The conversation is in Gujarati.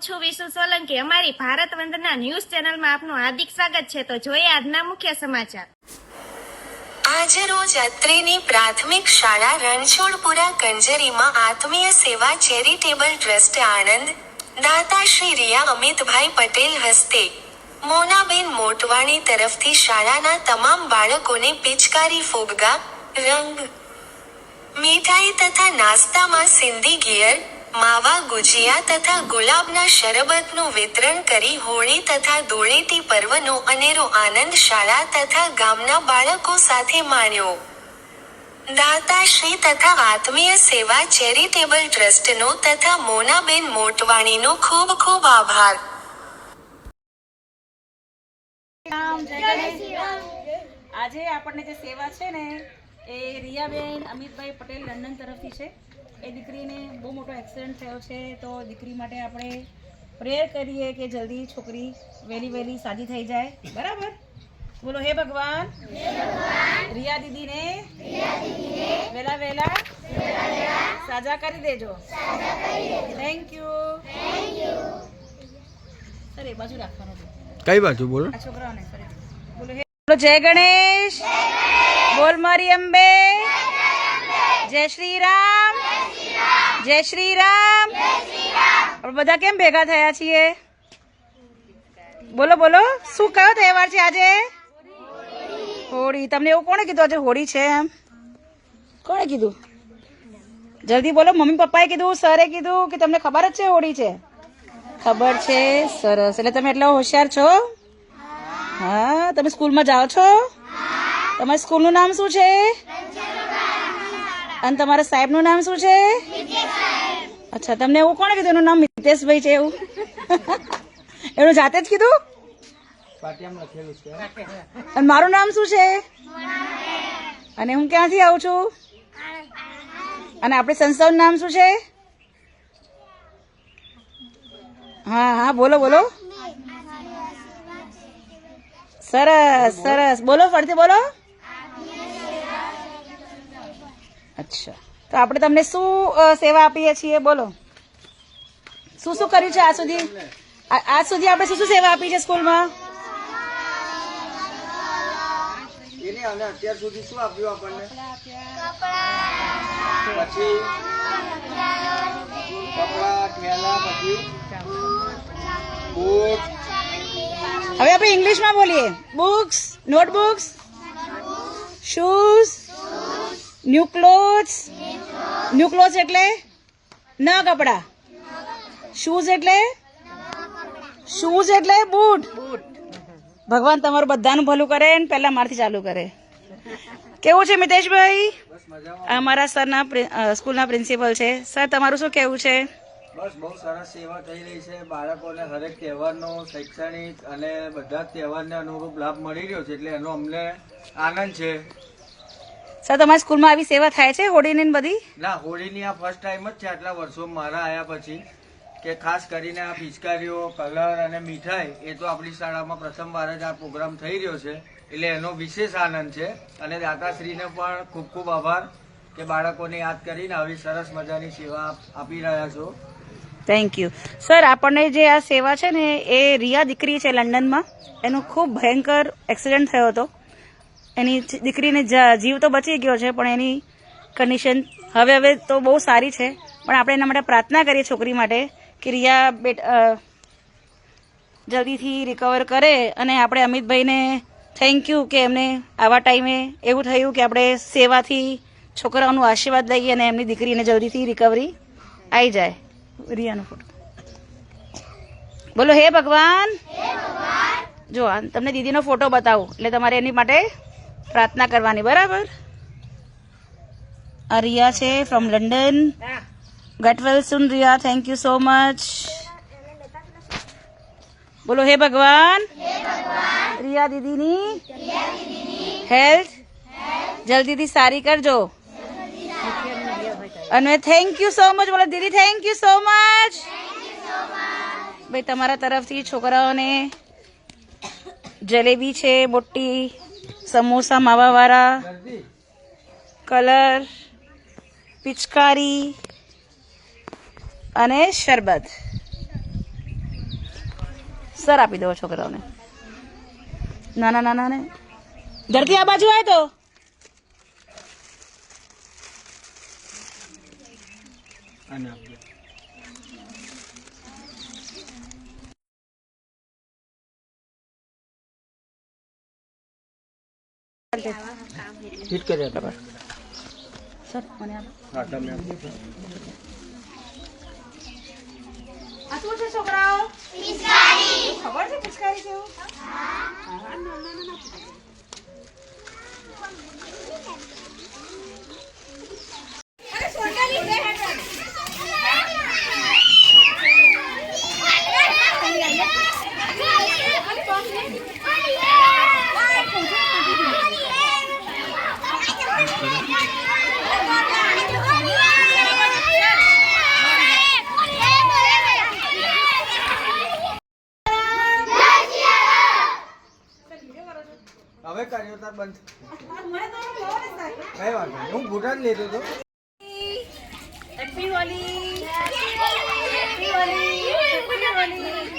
છું વિશુ સોલંકી। અમારી ભારત વંદના ન્યૂઝ ચેનલમાં આપનું હાર્દિક સ્વાગત છે। તો જોઈએ આજના મુખ્ય સમાચાર। આજે રોજ અત્રેની પ્રાથમિક શાળા રણછોડપુરા કંજરીમાં આત્મીય સેવા ચેરિટેબલ ટ્રસ્ટ આણંદ દાતા શ્રી રિયા અમિતભાઈ પટેલ હસ્તે મોનાબેન મોટવાણી તરફથી શાળાના તમામ બાળકોને પિચકારી ફોગા, રંગ, મીઠાઈ તથા નાસ્તામાં સિંધી ઘિયર, માવા ગુજિયા તથા ગુલાબના શરબતનું વિતરણ કરી હોળી તથા ધૂળેટી પર્વનો અનેરો આનંદ શાળા તથા ગામના બાળકો સાથે માણ્યો। દાતાશ્રી તથા આત્મીય સેવા ચેરિટેબલ ટ્રસ્ટનો તથા મોનાબેન મોટવાણીનો ખૂબ ખૂબ આભાર। આજે આપણને જે સેવા છે ને એ રિયાબેન અમિતભાઈ પટેલ લંડન તરફથી છે। એ દીકરીને બહુ મોટો એક્સિડન્ટ થયો છે, તો દીકરી માટે આપણે પ્રેયર કરીએ કે જલ્દી છોકરી વહેલી સાજી થઈ જાય। બરાબર? બોલો હે ભગવાન, રિયા દીદીને વહેલા સાજા કરી દેજો। Thank you. સર એ બાજુ રાખવાનું છે। કઈ બાજુ બોલો? આ છોકરાઓને બોલો હે, બોલો જય ગણેશ, બોલ મારી અંબે, જય શ્રી રામ, જય શ્રી રામ। બધા કેમ ભેગા થયા છીએ? બોલો બોલો, શું કયો તહેવાર છે આજે? હોળી। તમને એવું કોણે કીધું આજે હોળી છે એમ? કોણે કીધું? જલ્દી બોલો। મમ્મી પપ્પાએ કીધું, સરે કીધું કે તમને ખબર જ છે હોળી છે? ખબર છે, સરસ। એટલે તમે એટલા હોશિયાર છો? હા। તમે સ્કૂલમાં જાઓ છો? તમારી સ્કૂલનું નામ શું છે? અને તમારા સાહેબનું નામ શું છે? અચ્છા, તમને એવું કોણે કીધું એનું નામ મિતેશભાઈ છે એવું? એનું જાતે જ કીધું? અને મારું નામ શું છે? અને હું ક્યાંથી આવું છું? અને આપણી સંસ્થાનું નામ શું છે? હા હા, બોલો બોલો। સરસ સરસ, બોલો ફરીથી બોલો। અચ્છા, તો આપણે તમને શું સેવા આપીએ છીએ? બોલો, શું શું કર્યું છે આજ સુધી? આજ સુધી આપણે શું શું સેવા આપી છે સ્કૂલમાં? અને અત્યાર સુધી શું આપ્યું આપણને? પછી કપડા, થેલા, પછી બુક। હવે આપણે ઇંગ્લિશમાં બોલીએ। Books, notebooks, shoes, new clothes. New clothes એટલે નવા કપડા, શૂઝ એટલે બૂટ। ભગવાન તમારું બધાનું ભલું કરે ને પહેલા મારથી ચાલુ કરે। કેવું છે મિતેશભાઈ? અમારા સરના સ્કૂલના પ્રિન્સિપલ છે। સર, તમારું શું કહેવું છે? બસ બહુ સરસ સેવા થઈ રહી છે। બાળકોને હરેક તહેવારનો શૈક્ષણિક અને બધા જ તહેવારને અનુરૂપ લાભ મળી રહ્યો છે, એટલે એનો અમને આનંદ છે। સર, તમારી સ્કૂલમાં આવી સેવા થાય છે હોળીની ને બધી? ના, હોળીની આ ફર્સ્ટ ટાઈમ જ છે આટલા વર્ષો મારા આયા પછી, કે ખાસ કરીને આ પિચકારીઓ, કલર અને મીઠાઈ એ તો આપણી શાળામાં પ્રથમવાર જ આ પ્રોગ્રામ થઈ રહ્યો છે, એટલે એનો વિશેષ આનંદ છે। અને દાતાશ્રીને પણ ખૂબ ખૂબ આભાર કે બાળકોને યાદ કરીને આવી સરસ મજાની સેવા આપી રહ્યા છો। Thank you sir. આપણને જે આ સેવા છે ને એ રિયા દીકરી છે લંડનમાં, એનો ખૂબ ભયંકર એક્સિડન્ટ થયો હતો। એની દીકરીને જીવ તો બચી ગયો છે, પણ એની કન્ડિશન હવે તો બહુ સારી છે। પણ આપણે એના માટે પ્રાર્થના કરીએ છોકરી માટે કે રિયા જલ્દીથી રિકવર કરે। અને આપણે અમિતભાઈને થેન્ક યુ કે એમને આવા ટાઈમે એવું થયું કે આપણે સેવાથી છોકરાઓનું આશીર્વાદ લઈએ અને એમની દીકરીને જલ્દીથી રિકવરી આવી જાય। રિયાનો ફોટો બોલો, હે ભગવાન। જો તમને દીદીનો ફોટો બતાવું એટલે તમારે એની માટે પ્રાર્થના કરવાની। બરાબર? આ રિયા છે from London. Get well soon Riya, thank you so much. બોલો હે ભગવાન, રિયા દીદીની હેલ્થ જલ્દીથી સારી કરજો। અને થેન્ક યુ સો મચ। બોલો દીદી, થેન્ક યુ સો મચ। ભાઈ, તમારા તરફથી છોકરાઓને જલેબી છે મોટી, સમોસા માવાવાળા, કલર, પિચકારી અને શરબત। સર આપી દો છોકરાઓને. ના ના ના ના ને ધરતી આ બાજુ આવે તો અને આપજો. હિટ કરી આપો. સર મને આપો. હા તમે આપો. આ શું છે છોકરાઓ? પિચકારી. ખબર છે પિચકારી કેવું? હવે કર્યો તાર બંધ. કઈ વાત નહીં, હું ભૂટા જ લેતો હતો. Happy Holi happy Holi happy Holi